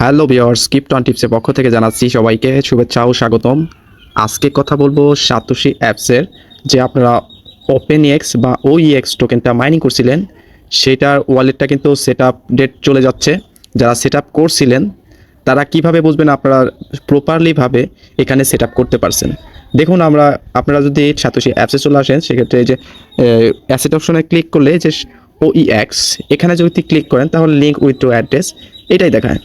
Hello viewers, কিপটন টিপসের পক্ষ থেকে জানাচ্ছি সবাইকে শুভেচ্ছা ও স্বাগতম। আজকে কথা বলবো সাতোশি অ্যাপসের যে আপনারা ওপেনএক্স বা ওইএক্স টোকেনটা মাইনিং করছিলেন সেটার ওয়ালেটটা কিন্তু সেট আপ ডেট চলে যাচ্ছে। যারা সেট আপ করছিলেন তারা কিভাবে বুঝবেন আপনারা প্রপারলিভাবে এখানে সেট আপ করতে পারছেন। দেখুন আপনারা যদি সাতোশি অ্যাপসে চলে আসেন সেক্ষেত্রে এই যে অ্যাসেট অপশনে ক্লিক করলে যে ওইএক্স এখানে যদি ক্লিক করেন তাহলে লিঙ্ক উইথড্র অ্যাড্রেস এটাই দেখায়।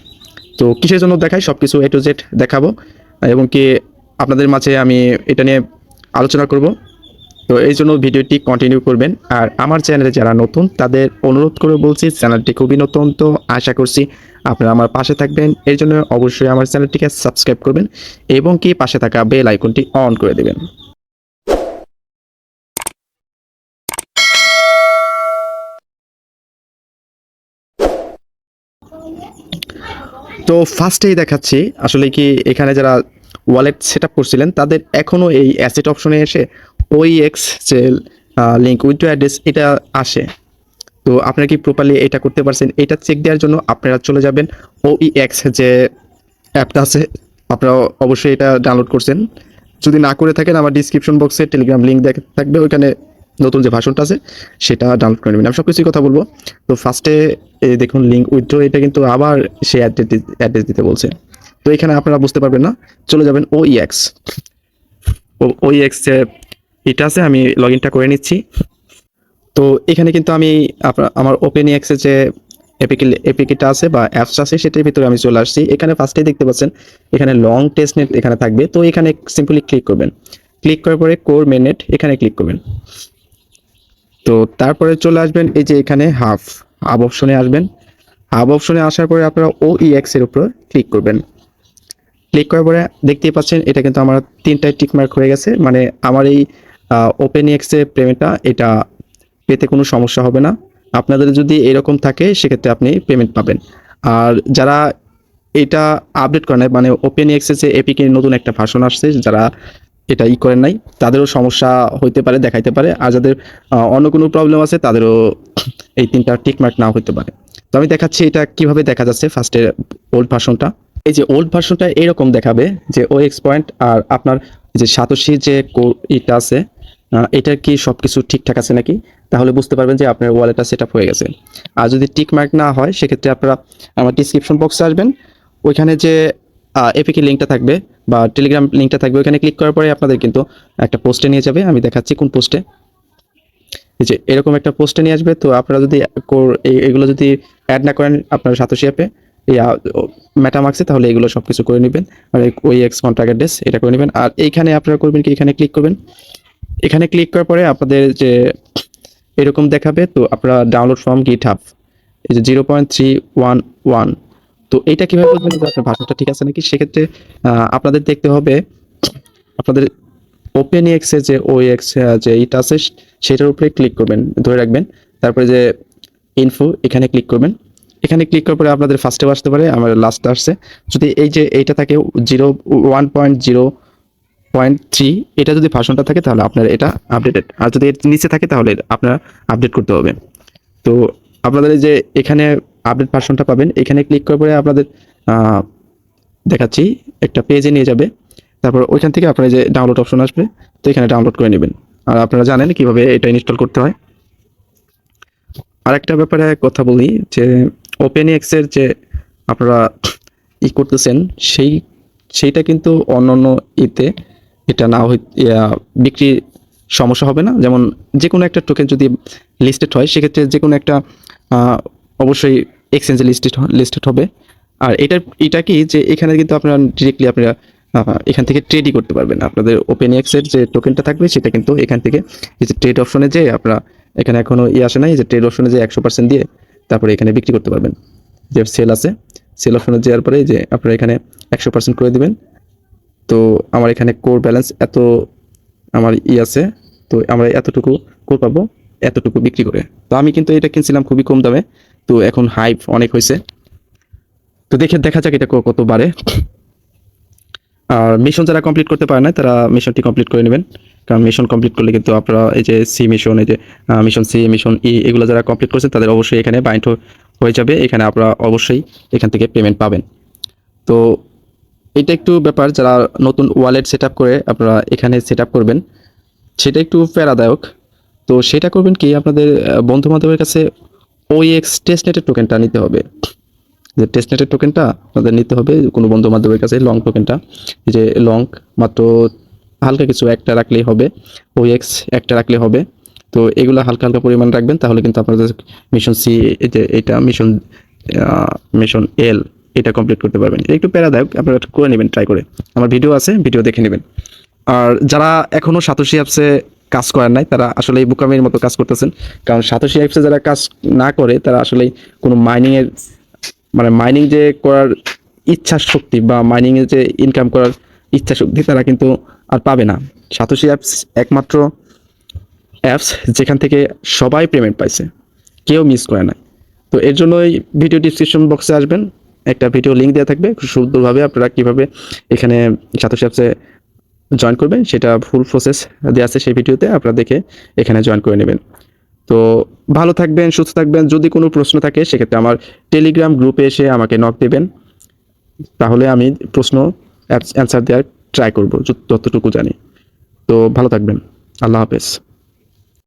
তো কিসের জন্য দেখাই সব কিছু A to Z দেখাবো এবং কি আপনাদের মাঝে আমি এটা নিয়ে আলোচনা করব। তো এই জন্য ভিডিওটি কন্টিনিউ করবেন। আর আমার চ্যানেলে যারা নতুন তাদের অনুরোধ করে বলছি, চ্যানেলটি খুবই নতুন, তো আশা করছি আপনারা আমার পাশে থাকবেন। এর জন্য অবশ্যই আমার চ্যানেলটিকে সাবস্ক্রাইব করবেন এবং কি পাশে থাকা বেল আইকনটি অন করে দেবেন। তো ফার্স্টেই দেখাচ্ছি আসলে কি এখানে যারা ওয়ালেট সেট আপ করছিলেন তাদের এখনও এই অ্যাসেট অপশনে এসে ওইএক্স যে লিঙ্ক উইথড্র অ্যাড্রেস এটা আসে। তো আপনারা কি প্রপারলি এটা করতে পারছেন? এটা চেক দেওয়ার জন্য আপনারা চলে যাবেন ওইএক্স যে অ্যাপটা আছে, আপনারা অবশ্যই এটা ডাউনলোড করছেন। যদি না করে থাকেন আমার ডিসক্রিপশন বক্সে টেলিগ্রাম লিঙ্ক থাকবে, ওইখানে নতুন যে ভার্সনটা আছে সেটা ডাউনলোড করে নেবেন। আমি সব কিছুই কথা বলবো। তো ফার্স্টে দেখুন লিঙ্ক উইথড্র, এটা কিন্তু আবার সে অ্যাড্রেস দিতে বলছে। তো এখানে আপনারা বুঝতে পারবেন না, চলে যাবেন ওইএক্স। ওইএক্স যে এটা আছে আমি লগ ইনটা করে নিচ্ছি। তো এখানে কিন্তু আমি আমার ওপেনএক্সের যে এপিকেটা আছে বা অ্যাপস আছে সেটার ভিতরে আমি চলে আসছি। এখানে ফার্স্টেই দেখতে পাচ্ছেন এখানে লং টেস্টনেট এখানে থাকবে। তো এখানে সিম্পলি ক্লিক করবেন, ক্লিক করার পরে কোর মেননেট এখানে ক্লিক করবেন। তো তারপরে চলে আসবেন এই যে এখানে হাব অপশনে আসবেন। হাব অপশনে আসার পরে আপনারা ওইএক্স এর উপর ক্লিক করবেন। ক্লিক করার পরে দেখতেই পাচ্ছেন এটা কিন্তু আমার তিনটায় টিকমার্ক হয়ে গেছে, মানে আমার এই ওপেনএক্স এর পেমেন্টটা এটা পেতে কোনো সমস্যা হবে না। আপনাদের যদি এরকম থাকে সেক্ষেত্রে আপনি পেমেন্ট পাবেন। আর যারা এটা আপডেট করে নাই, মানে ওপেনএক্স এর যে এপিকে নতুন একটা ভার্সন আসছে, যারা এটা করেন নাই তাদেরও সমস্যা হইতে পারে, দেখাইতে পারে। আর যাদের অন্য কোনো প্রবলেম আছে তাদেরও এই তিনটা টিকমার্ক নাও হতে পারে। তো আমি দেখাচ্ছি এটা কিভাবে দেখা যাচ্ছে। ফার্স্টে ওল্ড ভার্সনটা, এই যে ওল্ড ভার্সনটা এরকম দেখাবে যে ওএক্স পয়েন্ট আর আপনার যে সাতোশি যে এটা আছে এটার কি সব কিছু ঠিকঠাক আছে নাকি, তাহলে বুঝতে পারবেন যে আপনার ওয়ালেটটা সেট আপ হয়ে গেছে। আর যদি টিক মার্ক না হয় সেক্ষেত্রে আপনারা আমার ডিসক্রিপশন বক্সে আসবেন, ওইখানে যে এপিকে লিঙ্কটা থাকবে বা টেলিগ্রাম লিঙ্কটা থাকবে, ওইখানে ক্লিক করার পরে আপনাদের কিন্তু একটা পোস্টে নিয়ে যাবে। আমি দেখাচ্ছি কোন পোস্টে। এই যে এরকম একটা পোস্টে নিয়ে আসবে। তো আপনারা যদি এগুলো যদি অ্যাড না করেন আপনার সাতোশি অ্যাপে এই মেটামার্কসে, তাহলে এগুলো সব কিছু করে নেবেন। আর ওই এক্স কন্ট্রাক্ট অ্যাড্রেস এটা করে নেবেন। আর এইখানে আপনারা করবেন কি, এখানে ক্লিক করবেন। এখানে ক্লিক করার পরে আপনাদের যে এরকম দেখাবে, তো আপনারা ডাউনলোড ফ্রম গিটহাব এই যে 0.311। তো এইটা কীভাবে বুঝবেন যে আপনার ভাষাটা ঠিক আছে নাকি? সেক্ষেত্রে আপনাদের দেখতে হবে আপনাদের ওপেনএক্স এর যে ওএক্স যে এটা আছে সেটার উপরে ক্লিক করবেন, ধরে রাখবেন। তারপরে যে ইনফো এখানে ক্লিক করবেন। এখানে ক্লিক করার পরে আপনাদের ফার্স্টেও আসতে পারে, আমার লাস্টে আসছে। যদি এই যে এইটা থাকে 1.0.3 এটা যদি ভার্সনটা থাকে তাহলে আপনার এটা আপডেটেড, আর যদি এর নিচে থাকে তাহলে আপনারা আপডেট করতে হবে। তো আপনাদের যে এখানে আপডেট ভার্সনটা পাবেন, এখানে ক্লিক করার পরে আপনাদের দেখাচ্ছি একটা পেজে নিয়ে যাবে। তারপর ওইখান থেকে আপনার যে ডাউনলোড অপশন আসবে, তো এখানে ডাউনলোড করে নেবেন। আর আপনারা জানেন কিভাবে এটা ইনস্টল করতে হয়। আরেকটা ব্যাপারে কথা বলি যে ওপেনএক্স এর যে আপনারা করতেছেন সেইটা কিন্তু অন্যান্য এটা না বিক্রি সমস্যা হবে না। যেমন যে কোনো একটা টোকেন যদি লিস্টেড হয় সেক্ষেত্রে যে কোনো একটা অবশ্যই এক্সচেঞ্জে লিস্টেড হবে। আর এটা কি যে এখানে কিন্তু আপনারা ডিরেক্টলি আপনারা এখান থেকে ট্রেডই করতে পারবেন। আপনাদের ওপেনএক্স এর যে টোকেনটা থাকবে সেটা কিন্তু এখান থেকে এই যে ট্রেড অপশনে যে আপনারা এখানে এখনো আসে নাই, যে ট্রেড অপশনে যে 100% দিয়ে তারপরে এখানে বিক্রি করতে পারবেন। যে সেল আছে, সেল অপশনে যাওয়ার পরে যে আপনারা এখানে 100% করে দিবেন। তো আমার এখানে কোর ব্যালেন্স এত আমার আছে, তো আমরা এতটুকু কোর পাবো এতটুকু বিক্রি করে। তো আমি কিন্তু এটা কিনছিলাম খুবই কম দামে, তো এখন হাইপ অনেক হয়েছে। তো দেখা যাক এটা কত বাড়ে। আর মিশন যারা কমপ্লিট করতে পারে না তারা মিশনটি কমপ্লিট করে নেবেন, কারণ মিশন কমপ্লিট করলে কিন্তু আপনারা এই যে সি মিশন, এই যে মিশন সি, মিশন ই, এগুলো যারা কমপ্লিট করছেন তাদের অবশ্যই এখানে বাইন্ড হয়ে যাবে। এখানে আপনারা অবশ্যই এখান থেকে পেমেন্ট পাবেন। তো এটা একটু ব্যাপার, যারা নতুন ওয়ালেট সেট আপ করে আপনারা এখানে সেট আপ করবেন, সেটা একটু প্যারাদায়ক। তো সেটা করবেন কি, আপনাদের বন্ধু বান্ধবের কাছে ওএক্স টেস্টনেটের টোকেনটা নিতে হবে। যে টেস্টনেটের টোকেনটা আপনাদের নিতে হবে কোনো বন্ধু বান্ধবের কাছে, লং টোকেনটা, যে লং মাত্র হালকা কিছু একটা রাখলেই হবে, ওএক্স একটা রাখলে হবে। তো এগুলো হালকা হালকা পরিমাণ রাখবেন, তাহলে কিন্তু আপনাদের মিশন সি, যে এটা মিশন মিশন এল, এটা কমপ্লিট করতে পারবেন। এটা একটু প্যারাদায়ক, আপনারা করে নেবেন ট্রাই করে। আমার ভিডিও আছে, ভিডিও দেখে নেবেন। আর যারা এখনো সাতোশি অ্যাপসে কাজ করেন নাই, তারা আসলে বোকামির মতো কাজ করতেছেন। কারণ সাতোশি অ্যাপসে যারা কাজ না করে, তারা আসলে কোনো মাইনিংয়ের, মানে মাইনিং যে করার ইচ্ছা শক্তি বা মাইনিংয়ে যে ইনকাম করার ইচ্ছা শক্তি, তারা কিন্তু আর পাবে না। সাতোশি অ্যাপস একমাত্র অ্যাপস যেখান থেকে সবাই পেমেন্ট পাইছে, কেউ মিস করে না। তো এর জন্যই ভিডিও ডিসক্রিপশন বক্সে আসবেন, একটা ভিডিও লিঙ্ক দেওয়া থাকবে, খুব সুন্দরভাবে আপনারা কীভাবে এখানে সাতোশি অ্যাপসে জয়েন করবেন সেটা ফুল প্রসেস দেওয়া আছে সেই ভিডিওতে, আপনারা দেখে এখানে জয়েন করে নেবেন। তো ভালো থাকবেন, সুস্থ থাকবেন। যদি কোনো প্রশ্ন থাকে সেক্ষেত্রে আমার টেলিগ্রাম গ্রুপে এসে আমাকে নক দেবেন, তাহলে আমি প্রশ্ন অ্যান্সার দেওয়ার ট্রাই করবো যতটুকু জানি। তো ভালো থাকবেন, আল্লাহ হাফেজ।